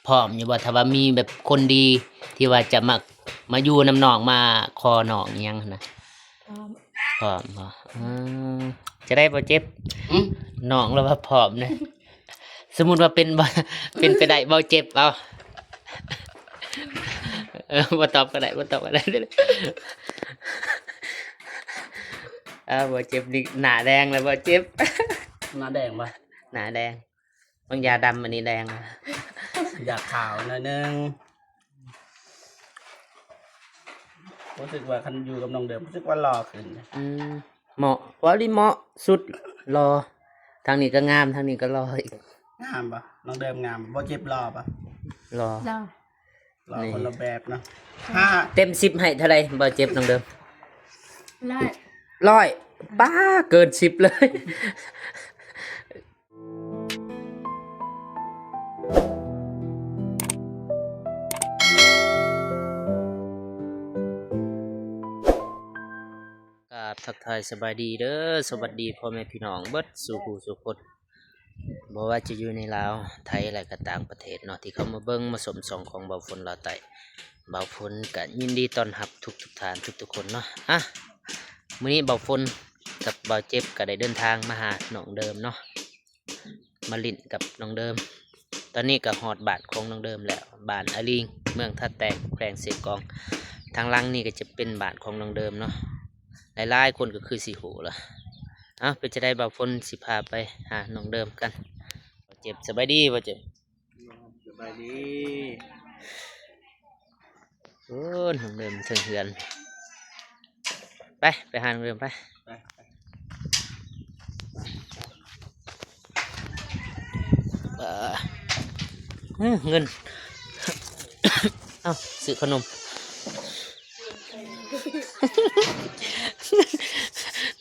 พร้อมอยู่บ่ถ้าว่ามีแบบคนดีที่ว่าจะมาอยู่นำน้องมาคอน้องอิหยังนะพร้อมบ่จะได้บ่เจ็บน้องแล้วว่าพร้อมนะสมมุติว่าเป็นบ่ เป็นไปได้บ่เจ็บเอาบ่ตอบก็ได้บ่ตอบก็ได้บ่เจ็บนี่หน้าแดงเลยบ่เจ็บ หน้าแดงปะ หน้าแดงบางยาดำอันนี้แดง อยากขาวหน่อยนึงรู้สึกว่าคันอยู่กับน้องเดิมรู้สึกว่าหล่อขึ้น เหมาะพอดีเหมาะสุดรอทางนี้ก็งามทางนี้ก็รออีก งามปะน้องเดิมงามบ่เจ็บหล่อปะ รอ หล่อคนละแบบเนาะ เต็ม10ให้เท่าไรบ่เจ็บน้องเดิม 100 100บ้าเกิน10เลยทักทายสบายดีเด้อสวัสดีพ่อแม่พี่น้องเบิดสู่ผู้สู่คนบ่ว่าจะอยู่ในลาวไทยและก็ต่างประเทศเนาะที่เขามาเบิ่งมาสมส่องของเบาฝนลาวใต้เบาฝนก็ยินดีต้อนรับทุกท่านทุกคนเนาะมื้อนี้เบาฝนกับเบาเจ็บก็ได้เดินทางมาหาน้องเดิมเนาะมาลิ้นกับน้องเดิมตอนนี้ก็ฮอดบ้านของน้องเดิมแล้วบ้านอาลิงเมืองท่าแตงแขวงเสกองทางหลังนี่ก็จะเป็นบ้านของน้องเดิมเนาะหลายๆคนก็คือสีหูละเป็นจะได้บ่าวฝนสิพาไปหาน้องเดิมกันบ่เจ็บสบายดีบ่เจ็บ สบายดี น้องเดิมเถิงเหือนไปหาน้องเดิมไปเงิน ซื้อขนม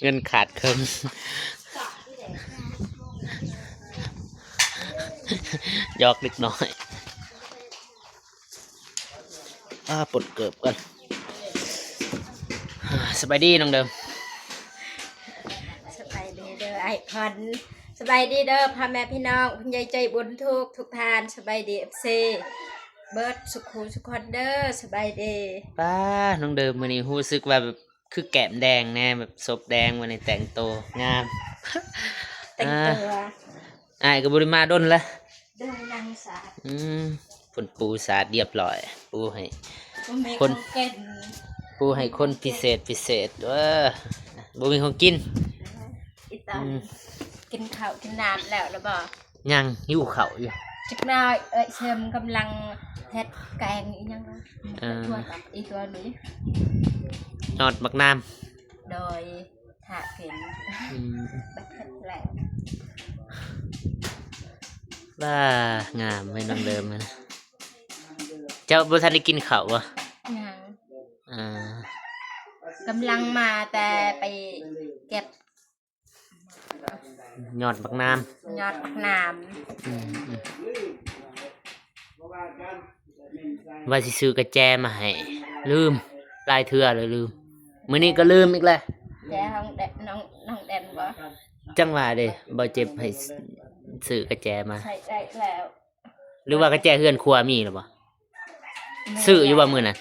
เงินขาดเคิมยอกเล็กน้อยปลดเกือบกันสบายดีน้องเดิม สบายดีเด้อไอ้พอนสบายดีเด้อพ่อแม่พี่น้องคุณยายใจบุญทุกทานสบายดีFCเบิร์ดสุขุสุขคนเด้อสบายดี ป้าน้องเดิมมื้อนี้รู้สึกว่าแบบคือแก้มแดงแน่แบบศพแดงวันนี้แต่งตัวงาม แต่งตัว อ้ายก็บ่ได้มาดนละ เดินนางสาด ฝนปูสาดเรียบร้อยปูให้ คน ปูให้คนพิเศษบ่มีของกิน อีตอนกินข้าวกินน้ำแล้วบ่ ยังหิวข้าวอยู่ จักหน้อยเชิมกำลังเฮ็ดแกงอีหยังนะตัวตับอีตัวนี้ นอดบักน้ำ โดยถากินบัดเฮ็ดแล้ว ว่างามไม่น้องเดิมนะเจ้าบ่ทันได้กินข้าวบ่ ยัง ก กำลังมาแต่ไปเก็บ ยอดบักน้ ยอดผักน้ ว่าสิซื้อกระแจมาให้ลืมลายเทื่อเลยลืมมื้อนี้ก็ลืมอีกแล้ว ำแต่น้องแดนบ่ จังหวะเด้บ่เจ็บให้ซื้อกระแจมา ใส่ได้แล้ว หรือว่ากระแจเฮือนครัวมีหรือบ่ซื้ออยู่บ่มื้อนั้น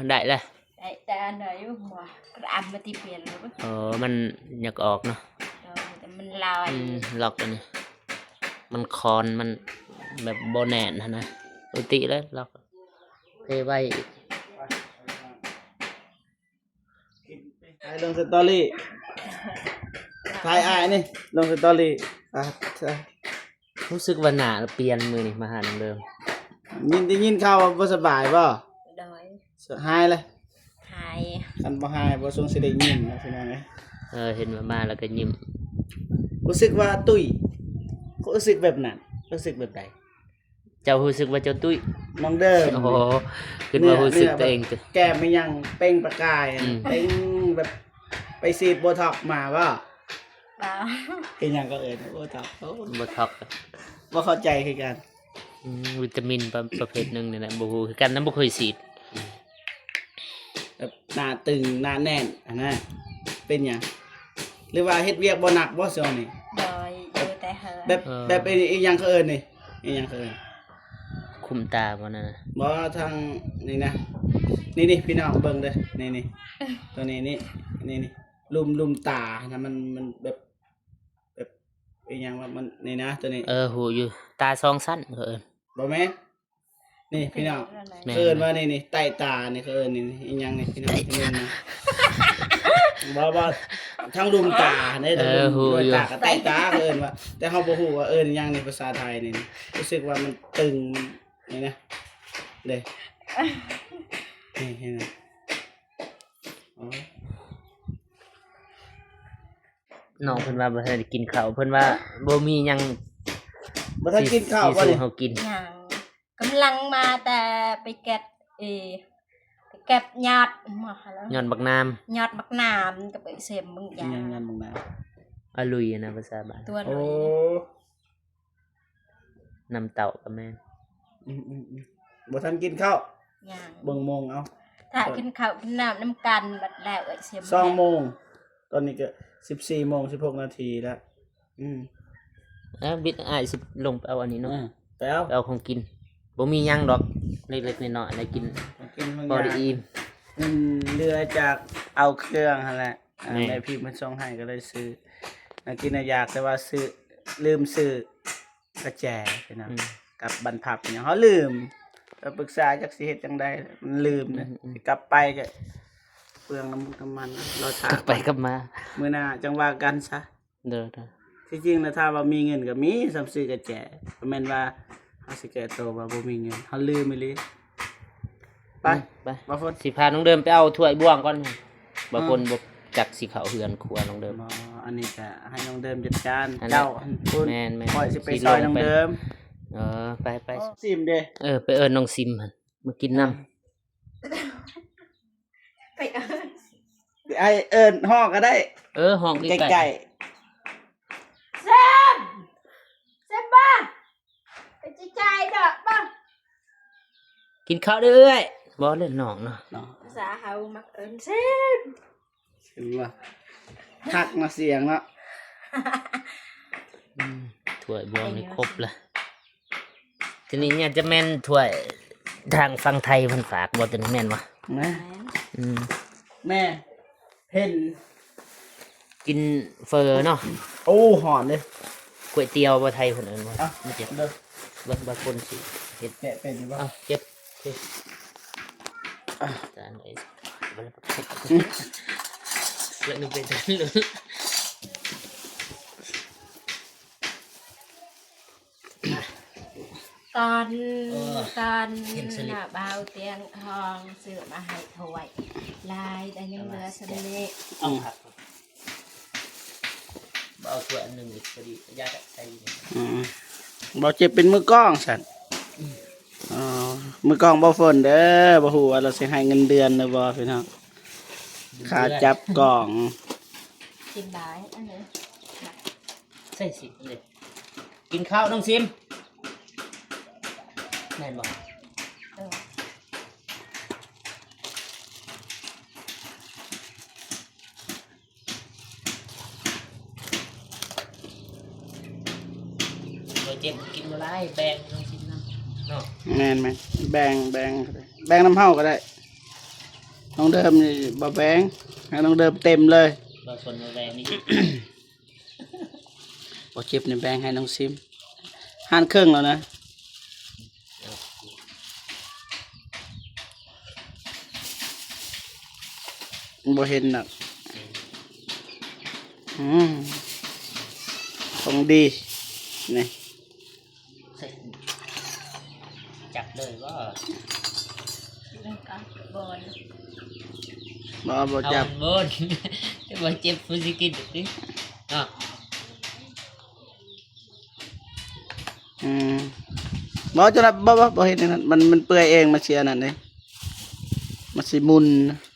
ได้แล้ว ได้แต่อันไหนอยู่บ่กระอำมาติเปลี่ยนแล้วบ่ มันอยากออกเนาะ แต่มันลอย ล็อกอันนี้มันคอนมันแบบบ่แน่นนะปกติแล้วล็อกเทไว้ ถ่ายลงสตอรี่ถ่ายนี่ลงสตอรี่รู้สึกว่าหน้าเปลี่ยนมื้อนี้มาหาน้องเดิม ได้ยินข่าวว่าบ่สบายบ่ โดย หายเลย หาย คันบ่หายบ่ทรงสิได้ยินนะพี่น้องเอ้ย เห็นว่ามาแล้วก็ยิ้ม รู้สึกว่าตุ้ยรู้สึกแบบนั้นรู้สึกแบบใด เจ้ารู้สึกว่าเจ้าตุ้ย น้องเดิม โอ้โหขึ้นมารู้สึกตัวเองจ้ะ แก้ไม่ยังเป้งประกายเป้งแบบไปฉีดโบท็อกซ์มาว่า บ่ เป็นยังก็โบท็อกซ์ บ่ท็อก บ่เข้าใจคือกัน วิตามินประเภทหนึงนี่แหละบ่ฮู้คือกันนำบ่เคยฉีด แบบหน้าตึงหน้าแน่นอันนั้นเป็นหยังหรือว่าเฮ็ดเวียกบ่หนักบ่ช่วงนี้ โดยอยู่แต่เฮอ แบบอีหยังเขาเอิ้นนี่ นี่ยังเคย คุมตาบ่นั่นน่ะ บ่ทางนี่นะนี่พี่น้องเบิ่งเด้อนี่ตัวนี้นี่ลุมตานะมันแบบอีหยังว่ามันนี่นะตัวนี้ หูอยู่ตาสองสั้นเขาเอิ้น บ่แม่นนี่พี่น้อง แม่น เอิ้นว่านี่ใต้ตานี่เขาเอิ้นนี่อีหยังนี่พี่น้องที่นี่นะบ่ทั้งลุมตาได้ด้วยตากับใต้ตาเขาเอิ้นว่าแต่เฮาบ่ฮู้ว่าเอิ้นอีหยังในภาษาไทยนี่รู้สึกว่ามันตึงนี่นะเด้นี่เห็นไหมอ๋อ น้องเพิ่นว่าบ่ทันได้กินข้าวเพิ่นว่าบ่มีหยัง บ่ทันกินข้าวบ่ สิ นี่ สู่เฮากิน ยังกำลังมาแต่ไปเก็บไปเก็บยอดมาแล้ว ย้อนบักน้ำ ยอดบักน้ำกับไปเสมมึงยา ยังงันมึงนะ อะลุยอะนะภาษาบ้าน ตัวห โอ้ น่อย น้ำเต่าก็แม่น บ่ทันกินข้าว ยัง เบิ่งโมงเอา ถ้ากินข้าวกินน้ำน้ำกันบัดแล้วไอ้เสม 2 โมงตอนนี้ก็14 โมง 16 นาทีแล้วบิดอ้ายสิลงไปเอาอันนี้เนาะ แล้ว ไปเอาของกินบ่มีหยังดอกเล็กๆน้อยๆได้กิน กินบางอ บ่ได้ ย่าง อิ่ม เรือจากเอาเครื่องหั่นแหละ แม่ แม่พี่มันส่งให้ก็เลยซื้อกินน่ะอยากแต่ว่าซื้อลืมซื้อกระแจพี่น้อง กับบรรพับเนี่ยเขาลืมก็ปรึกษาจักสิเฮ็ดจังไดมันลืมนะสิกลับไปก็เปลืองน้ำมันเราถาก ลับไปกลับมา มื้อหน้าจังว่ากันซะ เด้อ ที่จริงนะถ้าว่ามีเงินก็มีสำซื้อกระแจบ่แม่นว่าเฮาสิแก้ตัวว่าบ่มีเงินเฮาลืมอีหลีไป ไป บ่ฝน สิพาน้องเดิมไปเอาถ้วยบ่วงก่อนบ่คนบ่จักสิเข้าเฮือนครัวน้องเดิม อันนี้ก็ให้น้องเดิมจัดการ อันนั้น เจ้าคุณ แม่นๆ ปล่อยสิไป สิ ซอย ลง น้อง ไป เดิม ไป ซิมเด้ ไปเอิ้นน้องซิมหั่นมากินน้ำ ไปเอิ้น ไอ้เอิ้นฮ้อก็ได้ ห้อง ใก ใก ล้ ล้ เซมบ้าไปจิใจดอกบ้า ๆกินข้าวเด้อยบ่เล่นน้องเนาะ เนาะ ภาษาเฮามักเอิ้นเซม เห็นว่าทักมาเสียงเนาะ ถ้วยบ่วงนี่ครบละทีนี้เนี่ยจะแม่นถ้วยทางฝั่งไทยเพิ่นฝากบ่ตัวนี้แม่นบ่ แม่ อืม แม่เห็น กินเฟอเนาะ โอ้หอนเลย ก๋วยเตี๋ยวบ่ไทยเพิ่นเอิ้นว่า อ่ะ ไม่เจ็บ เด้อ บ่คนสิเฮ็ด แกะเป็นอยู่ป่ะ เอ้าเจ็บโอเคจานไอ้บ่ได้แล้วนึงเป็นจานเลย ตอน เห็นสลิป หน้าเบาเตียงทองซื้อมาให้ถวายลายแต่ยังเหลือสำเร็จ เอาครับบ่เอาถ้วยอันหนึงอีกพอดียาตะใส่นี่ บ่เจ็บเป็นมือกล้องสันอ๋อมือกล้องบ่ฝนเด้อบ่ฮู้ว่าเราสิให้เงินเดือนหรือบ่พี่น้องค่าจับกล้อง กินได้อันนี้ ใส่สิเลยกินข้าวน้องซิมแม่นบ่ เออ บ่เจ็บกินบ่ได้แบ่งน้องซิมนำเนาะ แม่นไหมแบ่งก็ได้แบ่งน้ำเฮาก็ได้น้องเดิมนี่บ่แบ่งให้น้องเดิมเต็มเลย บ่สนบ่แบ่งนี่ บ่เจ็บนี่แบ่งให้น้องซิมหั่นครึ่งแล้วนะบ่เห็นน่ะของดีนี่ ใส่จับเลยว่า เรื่องการบอล บ่ เอา จับ บน บ่เจ็บฟูสิกินสิเนาะ บ่จะรับบ่เห็นนั่นมันเปื่อยเองมันเสียนั่นเด้มันสิมุน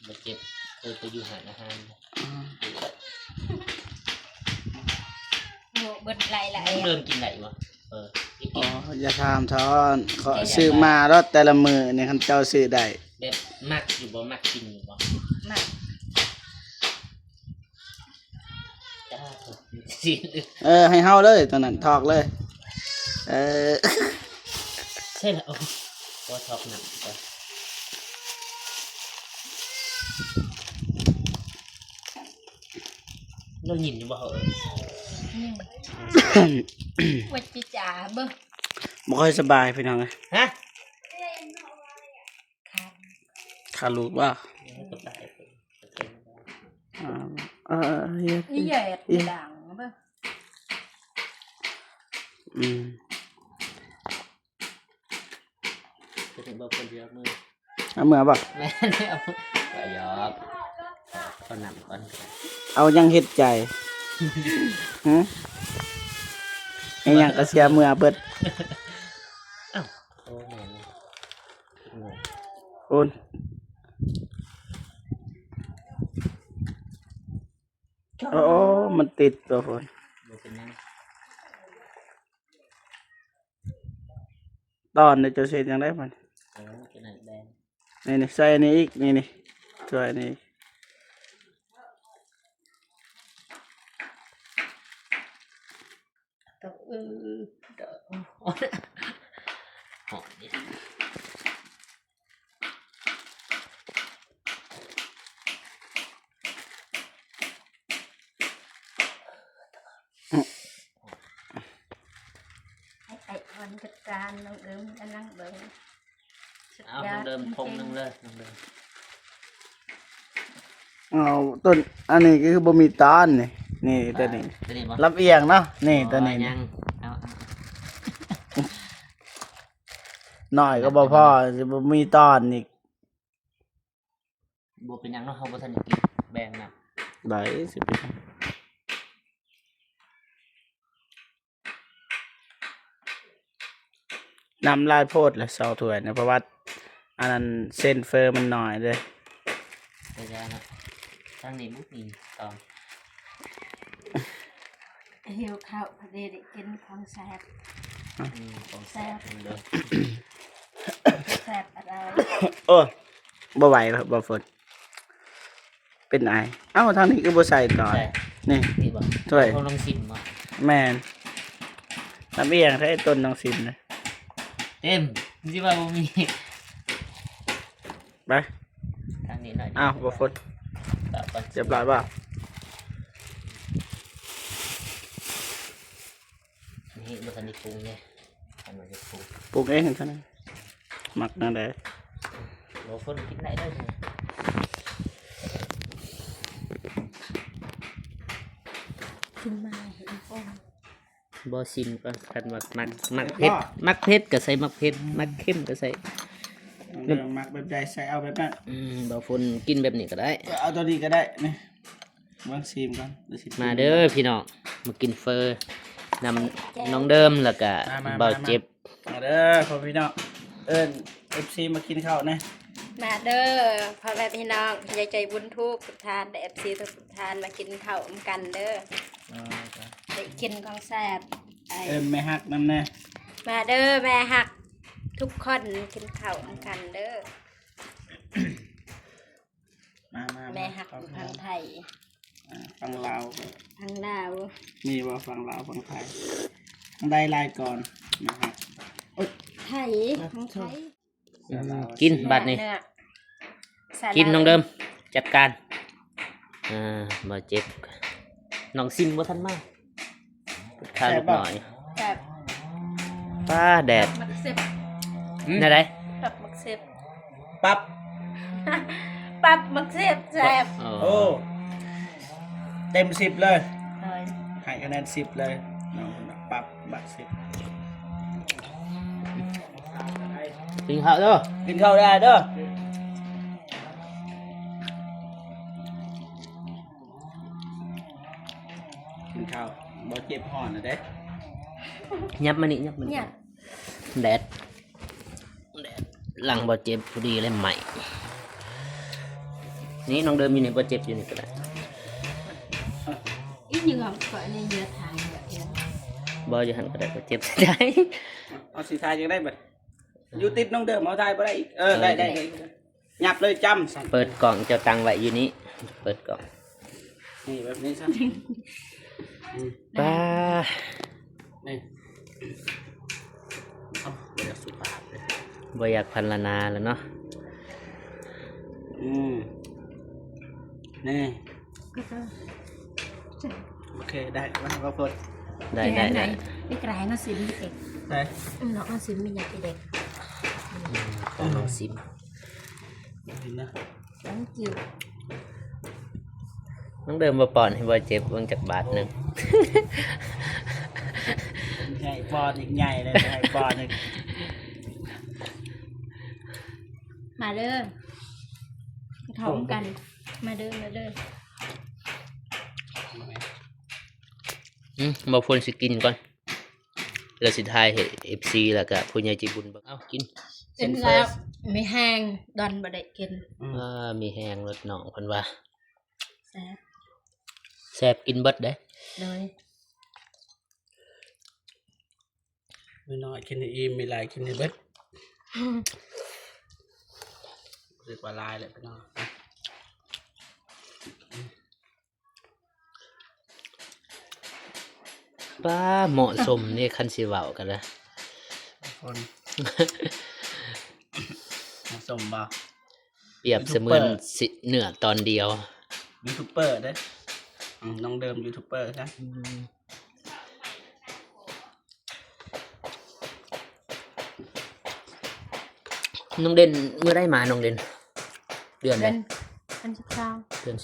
บ่เจ็บเคยไปอยู่หาอาหาร โหเบิดไหลไหล เริ่มกินไหนวะกิ อ๋อน อย่าถามทอนขอซื้อมาแล้วแต่ละมื้อนี่คันเจ้าซื้อได้ แบบมักอยู่บ่มักกินอยู่บ่ มา จ้าสิ ให้เฮาเลยตอนนั้นทอกเลย เออใช่แล้วก็ชอบหนักก็เราหยินอยู่บ่เหรอ วัดจิจ่าเบิ่ง บ่ค่อยสบายพี่น้องเอ้ย ฮะ ค่ะ ขาลูกว่า ก็ตาย เฮ็ด อีเหยียดดังเบิ่ง อืม จะถึงบอกคนเดียวมือ เอามือบ่ แม่เนี่ยเอาก็ยอกก็นำก่อน เอายังเฮ็ดใจฮะไอ้หยังก็เสียมือเบิด อ้าวโอ้แม่นี่ โอนโอ้มันติดตัวคน บ่เป็นยัง ตอนนี้จะเสร็จยังได้มัน เออเป็นอันแดง นี่ใส่อันนี้อีกนี่ช่วยนี่ ต้องเด้อหอมนี่ ให้ไอ้คนจัดการน้องเอิมอันนั่งเบิ่งสุด เอา ยอ น้อง ด เดิมพง จ นึ ริ ง ง เลยน้องเดิม เอาต้นอันนี้ก็คือบ่มีตอนนี่ตัวนี้ ตัวนี้บ่ รับเอียงเนาะนี่ตัวนี้ ยังเอา หน่อยก็บ่พอจะบ่มีตอนอีก บ่เป็นยังเนาะเฮาบ่ทันได้กินแบ่งนะ ได้สิเป็นน้ำลายโพดและ2ถ้วยนะเพราะว่าอันนั้นเส้นเฟอร์มันน้อยเด้ ไปแล้วนะทางนี้บุกนี่ตอน หิวข้าวพอดีได้กินของแซ่บ ของแซ่บน้องเดิม แซ่บอะไร โอ้บ่ไหวครับบ่ฝนเป็นไอเอ้าทางนี้ก็บ่ใส่ต่อ ใช่ นี่ นี่บ่ ถ้วย เขาลองชิมบ่ แม่นน้ำเอียงถ้าไอ้ต้นน้องสินนะ เต็มสิว่าบ่มี ไป ทางนี้หน่อย อ้าวบ่ฝน ต่อก่อน เรียบร้อยป่ะ นี่บ่ทันได้ปรุงเลยทันบ่ได้ปรุง ปลูกเองเท่านั้นมักนั่นแหละ บ่คนกินได้เด้อ ขึ้นมาเห็นฟง บ่ชิมก่อนคันมักเผ็ดมักเผ็ดก็ใส่มักเผ็ดมักเข้มก็ใส่ เรื่องมักแบบใดใส่เอาแบบนั้น บ่ฝนกินแบบนี้ก็ได้ เอาตัวนี้ก็ได้นี่วางซีมก่อนดี๋ยวสิ มาเด้อพี่น้องมากินเฟอร์นำน้องเดิมแล้วก็เบาเจ็บ มาเด้อพ่อพี่น้องเอิ้น FC มากินข้าวนะ มาเด้อพ่อแม่พี่น้องยายใจบุญทุกทุกทานได้ FC ทุกทานมากินข้าวร่วมกันเด้อได้กินของแซ่บไอ้ เอิ้นแม่ฮักนำแน่ มาเด้อแม่หักทุกคนกินข้าวร่วมกันเด้อ มา แม่หักทางไทย ฟังลาว ทางลาว มีบ่ฟังลาวฟังไทยฟังได้ลายก่อนนะฮะ ไทยของไทย กินบัดนี้ เอสาระ กินน้องเดิมจัดการเบาเจ็บน้องซิมบ่ทันมาข้าวลูกหน่อย แบบ ป้าแดด มักเซฟ ได้ได ปรับมักเซฟ ปั๊บ ปรับมักเซฟแซ่บ โอ้เต็ม10เลย เลย ให้คะแนน10เลยน้องปรับบัตร10 กินข้าวเด้อ กินข้าวได้เด้อกินข้าวบ่เจ็บห่อนนะเด้ ยับมานี่ยับมานี่ เนี่ย แดดหลังบ่เจ็บพอดีเลยใหม่นี่น้องเดิมอยู่นี่บ่เจ็บอยู่นี่ก็ได้ อีกอย่างก็อันนี้เยอะทางแบบนี้ บ่อยู่หันก็ได้บ่เจ็บได้ เอาสีทายยังได้บัดอยู่ติดน้องเดิมเอาทายบ่ได้อีกได้หยับเลยจำสั่น เปิดกล่องเจ้าตังไว้อยู่นี้เปิดกล่อง นี่แบบนี้ซะ ป้า นี่ บ่อยากพันลนาแล้วเนาะ นี่โอเคได้ว่าพด ได้ นี่กระไรน้องซิมเด็ก ได้ น้องซิมมีอย่างเด็ก ของน้องซิม เห็นนะ น้องจิ๋ว น้องเดิมมาป่อนให้บ่เจ็บเบิ่งจากบาทหนึง ใหญ่ปอนอีกใหญ่เลยใหญ่ปอนอีก มาเด้อท้องกันมาเด้อ บ่พ้นสิกินก่อนแล้วสิทายให้ FC แล้วก็ผู้ใหญ่ใจบุญเบิ่งเอ้ากิน กินแล้วไม่แห้งดอนบ่ได้กิน มีแห้งรสน้องเพิ่นว่า แซ่บ แซ่บกินเบิดเด้ เลย ไม่น้อยกินในอิ่มมีหลายกินในเบิดรู้สึกว่าลายเลยพี่น้อง ป้าเหมาะสมนี่คันสิเว้ากันนะ คนสมบ่ เปรียบเสมือนสิเนื้อตอนเดียว ยูทูบเบอร์เด้น้องเดิมยูทูบเบอร์ใช่ น้องเด่นเมื่อได้มาน้องเด่นเดือน เดื ใด อน12 เดือน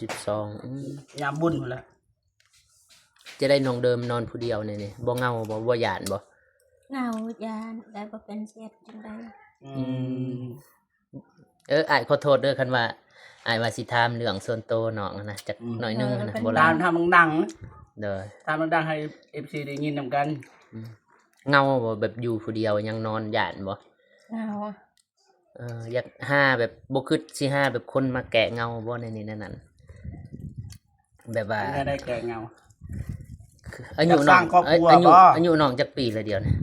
12 ยามบุญหมดแล้ว จะได้น้องเดิมนอนผู้เดียวนี่บ่เหงาบ่หยานบ่ เงายานได้บ่เป็นเสียดจังได๋ อ้ายขอโทษเด้อคันว่าอ้ายว่าสิถามเรื่องส่วนตัวน้องนะจักหน่อยหนึงนะโบ ตา ราณ มทำดังๆนะ เด้อ ตามดังๆให้ FC ได้ยินนำกัน เหงาบ่แบบอยู่ผู้เดียวยังนอนหยานบ่ เงา อยากหาแบบบ่คิดสิหาแบบคนมาแกะเงาบ่ในนี้นั่นแบบว่า ได้แก่เงา อายุ อยากส น้อ ร้าง งครอบครัว อายุ บ่ อายุน้องจักปีละเดียวนะ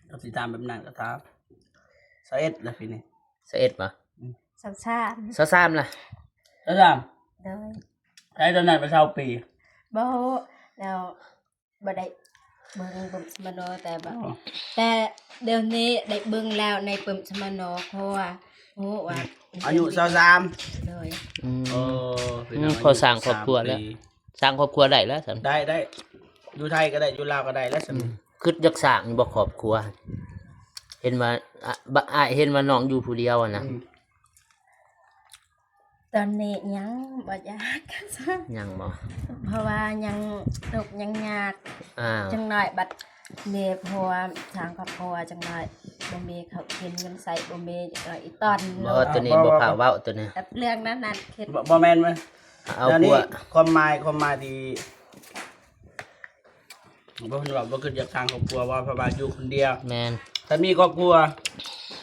เราติดตามแบบนั้นก็ตาม21แล้วพี่นี่ 21บ่ 23 23ล่ะ แล้วตาม เลย ใช้ตอนนั้นไปเช่าปี บ่แล้วบ่ได้เบิ่งปุ่มสมโนแต่บ่แต่เดี๋ยวนี้ได้เบิ่งแล้วในปุ่มสมโนเพราะว่าโอ้ว่า อายุ23 เลย โอ้ พอสร้างครอบครัวแล้ว สร้างครอบครัวได้แล้วซั่น ได้อยู่ไทยก็ได้อยู่ลาวก็ได้แล้วซั่น คิดอยากสร้างบ่ครอบครัว เห็นว่าอ้ายเห็นว่าน้องอยู่ผู้เดียวอะนะ ตอนนี้ยังบ่อยากซะ ยังบ่ เพราะว่ายังตกยังยาก อ้าว จังหน่อยบัดนี้เพราะว่าทางครอบครัวจังหน่อยบ่มีเขาวกินเงินใส่บ่มีจังหน่อยอีตอน บ่ตัวนี้บ่พาเว้าตัวนี้ แต่เรื่องนั้นนั่นคิด บ่แม่นมั้ย เอา แล้ว พ นี่ วก ความหมายดีบ่เพิ่นว่าบ่คืออยากสร้างครอบครัวว่าเพราะว่าอยู่คนเดียว แม่น ถ้ามีครอบครัว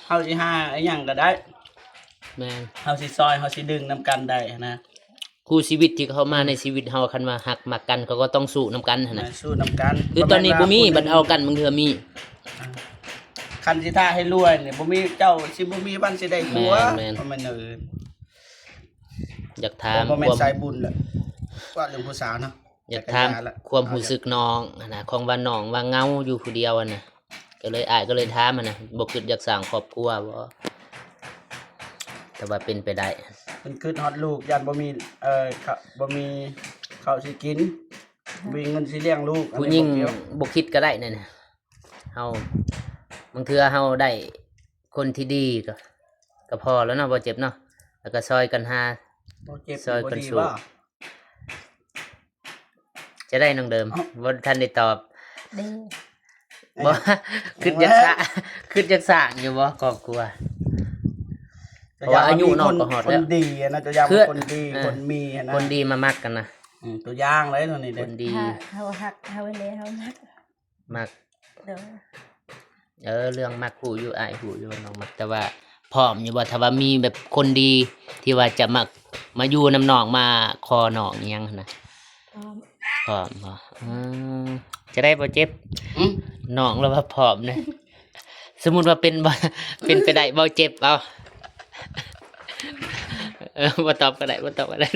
เฮาสิหาอีหยังก็ได้ แม่น เฮาสิซอยเฮาสิดึงนำกันได้นะ คู่ชีวิตที่เขามาในชีวิตเฮาคันว่าฮักมักกันเขาก็ต้องสู้นํกันหั่นน่ะ สู้นำกัน คือตอนนี้บ่มีบัดเอากันบางเทื่อมี คันสิท่าให้รวยนี่บ่มีเจ้าสิบ่มีวันสิได้ผัว แม่น บ่แม่นอย่างอื่น อยากถาม บ่แม่ คน วาม สายบุญแหละว่าเรื่องผู้สาวเนาะ อยากถามความรู้สึกน้องอะนะของว่าน้องว่าเหงาอยู่ผู้เดียวอะนะก็เลยอ้ายก็เลยถามอะนะบ่คิดอยากสร้างครอบครัวบ่แต่ว่าเป็นไปได้ เพิ่นคิดฮอดลูกยันบ่มีบ่มีข้าวสิกินบ่มีเงินสิเลี้ยงลูกอัน ผู้ นี้ หญิง บ่เกี่ยว บ่คิดก็ได้นั่นน่ะเฮาบางเทื่อเฮาได้คนที่ดีก็พอแล้วเนาะบ่เจ็บเนาะแล้วก็ซอยกันหา บ่เจ็บ ซอย บ่ กัน ดี สู้ ว่า จะได้น้องเดิมบ่ทันได้ตอบ ดี บ่ คิดอยากสร้าง คิดอยากสร้างอยู่บ่ครอบครัว เพราะว่าอายุน้องก็ฮอดแล้ว คนดีอะนะตัวอย่าง คือ คนดี เออ คนมีอะนะ คนดีมามักกันนะ ตัวอย่างเลยเท่านี้ ค เด้ นดี ถ้าเฮาฮักเฮาเลยเฮามัก มัก เด้อ เรื่องมักหูอยู่อ้ายหูอยู่น้องมักแต่ว่าพร้อมอยู่บ่ถ้าว่ามีแบบคนดีที่ว่าจะมาอยู่นำน้องมาคอน้องอิหยังหั้นนะ พร้อม พร้อมบ่จะได้บ่เจ็บ อืม น้องแล้วว่าพร้อมนะ สมมุติว่าเป็นบ่ เป็นไปได้บ่เจ็บเอาบ่ตอบก็ได้บ่ตอบก็ได้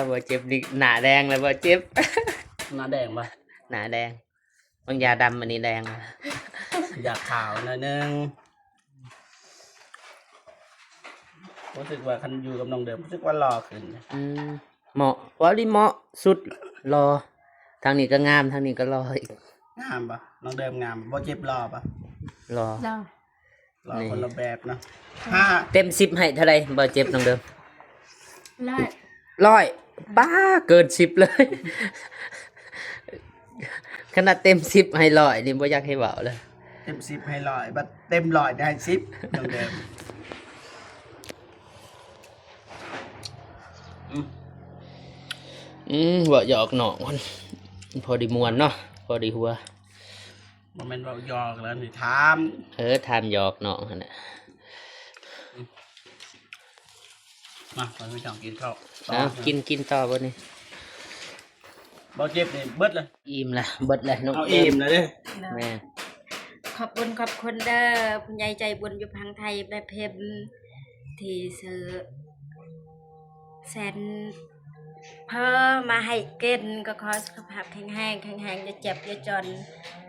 บ่เจ็บนี่หน้าแดงแล้วบ่เจ็บ หน้าแดงป่ะ หนาแดงบางยาดำอันนี้แดง อยากข่าวหน่อยนึงรู้สึกว่าคันอยู่กับน้องเดิมรู้สึกว่าหล่อขึ้น เหมาะวอลิเหมาะสุดรอทางนี้ก็งามทางนี้ก็รออีก งามปะน้องเดิมงามบ่เจ็บหล่อปะ รอ เรา หล่อ นี่ คนละแบบเนาะห้า เต็ม10ให้เท่าไหร่บ่เจ็บน้องเดิม ไล่ 100บ้าเกิน10เลย ขนาดเต็ม10ให้100นี่บ่อยากให้เว้าเลย เต็ม10ให้ร้อยบัดเต็มร้อยได้10น้องเดิมบ่หยอกน้องมันพอไดีม่วนเนาะพอไดีหัว บ่แม่นเว้าหยอกแล้วนี่ถาม ทานหยอกน้องหั่นน่ะ มาไปพี่น้องกินข้าวต่อ เอากินต่อบ่นี่ บ่เจ็บนี่เบิดเลย อิ่มละเบิดแล้วน้อง เอาอิ่มเลยเด้อ แม่ ขอบคุณเด้อผู้ใหญ่ใจบุญอยู่พังไทยแม่เพมที่ซื้อแสนเพิ่มมาให้เกินก็ขอสุขภาพแข็งแรงจะเจ็บจะจน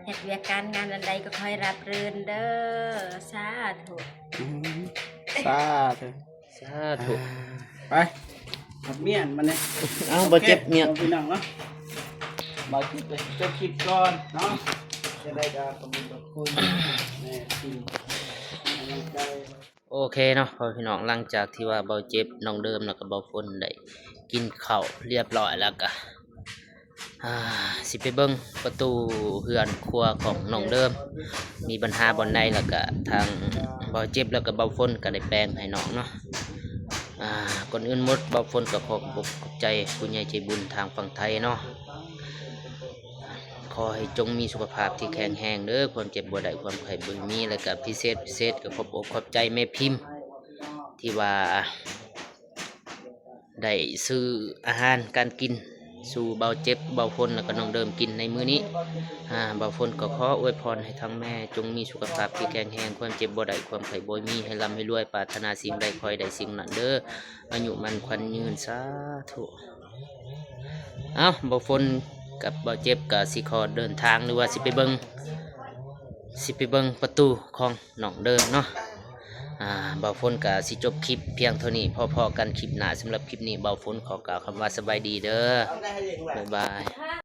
เหตุเวียกการงานอันใดก็คอยรับรื่นเด้อสาธุ สาธุ สาธุ ไปเอาเมียนมาเนี่ย เอ้าบ่เจ็บเนี่ย อาพี่น้องเนาะบ่เจ็บเลยจบคลิปก่อนเนาะจะได้จะขอบคุณแม่ที่ให้กำลังใจ โอเคเนาะพ่อพี่น้องหลังจากที่ว่าเบาเจ็บน้องเดิมแล้วก็เบาฝนได้กินข้าวเรียบร้อยแล้วก็สิไปเบิ่งประตูเฮือนครัวของน้องเดิมมีปัญหาบ่อนใดแล้วก็ทางเบาเจ็บแล้วก็เบาฝนก็ได้แปลงให้น้องเนาะก่อนอื่นหมดเบาฝนก็ขอบใจผู้ใหญ่ใจบุญทางฝั่งไทยเนาะขอให้จงมีสุขภาพที่แข็งแรงเด้อความเจ็บบ่ได้ความไข้บ่มีแล้วก็พิเศษก็ขอบอกขอบใจแม่พิมพ์ที่ว่าได้ซื้ออาหารการกินสู่เบาเจ็บเบาฝนแล้วก็น้องเดิมกินในมื้อนี้เบาฝนก็ขออวยพรให้ทั้งแม่จงมีสุขภาพที่แข็งแรงความเจ็บบ่ได้ความไข้บ่มีให้ร่ำให้รวยปรารถนาสิ่งใดขอให้ได้สิ่งนั้นเด้ออายุมันขวัญยืนสาธุเอ้าเบาฝนกับเบาเจ็บกับสิขอเดินทางหรือว่าสิไปเบิ่งประตูของน้องเดิมเนาะเบาฝนกับสิจบคลิปเพียงเท่านี้พอๆกันคลิปหน้าสำหรับคลิปนี้เบาฝนขอกล่าวคำว่าสบายดีเด้อบ๊ายบาย